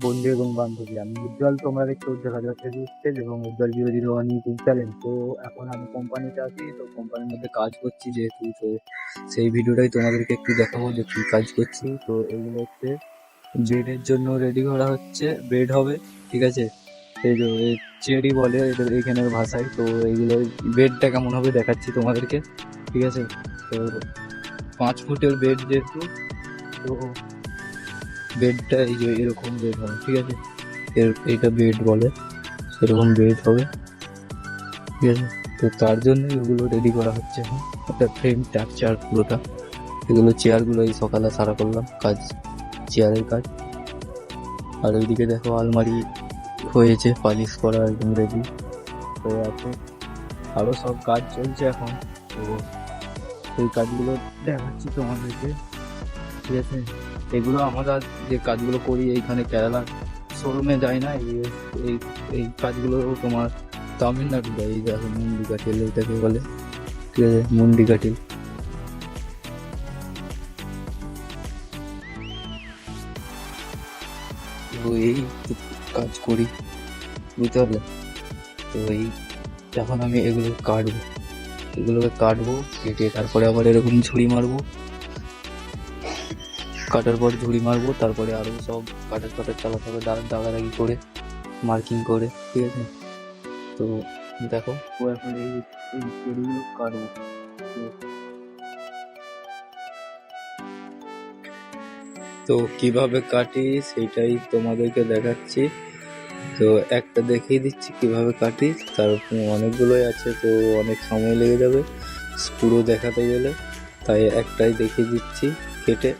বন্ধু এবং বান্ধবী। আমি উজ্জ্বল, তোমরা দেখছো উজ্জ্বল হাজার ফেসবুক পেজ এবং উজ্জ্বল 001 ইউটিউব চ্যানেল। তো এখন আমি কোম্পানিতে আছি, তো কোম্পানির মধ্যে কাজ করছি যেহেতু, তো সেই ভিডিওটাই তোমাদেরকে একটু দেখাবো যে কি কাজ করছি। তো এগুলো হচ্ছে বেডের জন্য রেডি করা হচ্ছে, বেড হবে, ঠিক আছে। এই যে চেরি বলে এদের এইখানের ভাষায়। তো এইগুলো বেডটা কেমন হবে দেখাচ্ছি তোমাদেরকে, ঠিক আছে। তো 5 ফুটের বেড যেহেতু, তো বেডটা এই যে এরকম বেড হবে, ঠিক আছে। এইটা বেড বলে, সেরকম বেড হবে, ঠিক আছে। তো তার জন্য এগুলো রেডি করা হচ্ছে এখন, একটা ফ্রেম স্ট্রাকচার পুরোটা। এগুলো চেয়ারগুলো এই সকালে সারা করলাম কাজ, চেয়ারের কাজ। আর ওইদিকে দেখো আলমারি হয়েছে, পালিশ করা একদম রেডি হয়ে আছে। আরো সব কাজ চলছে এখন, তো সেই কাজগুলো দেখাচ্ছি তোমাদেরকে, ঠিক আছে। এগুলো আমরা যে কাজগুলো করি এইখানে কেরালা শোরুমে যায় না, এই এই কাজগুলো তোমার তামিলনাড়ু যায়। এই দেখো মুন্ডি কাটিল এটাকে বলে, ঠিক আছে, মুন্ডি কাটিল। তো এই কাজ করি, বুঝতে পারলে। তো এই এখন আমি এগুলো কাটবো, এগুলোকে কাটবো, কেটে তারপরে আবার এরকম ঝুড়ি মারবো। কাটার পর ঝুড়ি মারবো, তারপরে আরো সব কাটার চালাতে হবে, দাগাদাগি করে, মার্কিং করে, ঠিক আছে। তো দেখো ও এখন এই চেরিগুলো কাটবো। তো কিভাবে কাটি সেইটাই তোমাদেরকে দেখাচ্ছি। তো একটা দেখিয়ে দিচ্ছি কিভাবে কাটি, তার অনেকগুলোই আছে, তো অনেক সময় লেগে যাবে পুরো দেখাতে গেলে, তাই একটাই দেখিয়ে দিচ্ছি কেটে,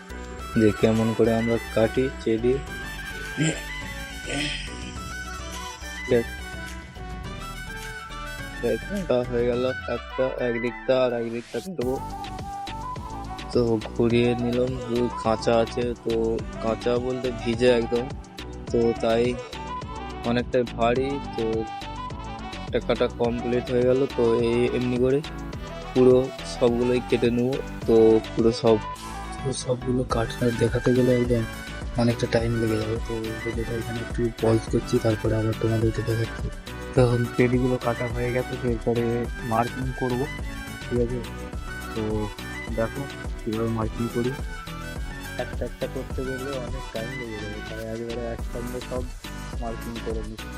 যে কেমন করে আমরা কাটি চেরি। হয়ে গেল একটা, একদিকটা আর একদিকটা দেবো। তো ঘুরিয়ে নিলাম, কাঁচা আছে, তো কাঁচা বলতে ভিজে একদম, তো তাই অনেকটাই ভারী। তো একটা কাটা কমপ্লিট হয়ে গেল। তো এই এমনি করে পুরো সবগুলোই কেটে নেবো। তো পুরো সবগুলো কাটার দেখাতে গেলে একদম অনেকটা টাইম লেগে যাবে। তো ভিডিওটা এখানে একটু পজ করছি, তারপরে আবার তোমাদেরকে দেখাচ্ছি। তখন পেডিগুলো কাটা হয়ে গেছে, তো এরপরে মার্কিং করবো, ঠিক আছে। তো দেখো কীভাবে মার্কিং করি। একটা একটা করতে গেলে অনেক টাইম লেগে যাবে, তাই একবারে একসঙ্গে সব মার্কিং করে নিচ্ছি।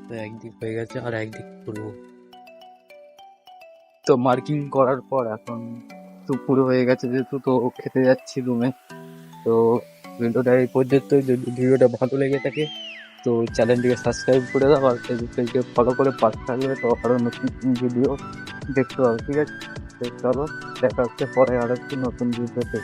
তো একদিক হয়ে গেছে, আর একদিক করবো। তো মার্কিং করার পর এখন তো পুরো হয়ে গেছে যেহেতু, তো খেতে যাচ্ছি রুমে। তো ভিডিওটা এই পর্যন্ত, যদি ভিডিওটা ভালো লেগে থাকে তো চ্যানেলটিকে সাবস্ক্রাইব করে দাও, আর ফেসবুক পেজকে ফলো করে পাশে থাকলে তো আরও নতুন ভিডিও দেখতে পাবো, ঠিক আছে। চলো দেখা হচ্ছে পরে আর একটি নতুন ভিডিওতে।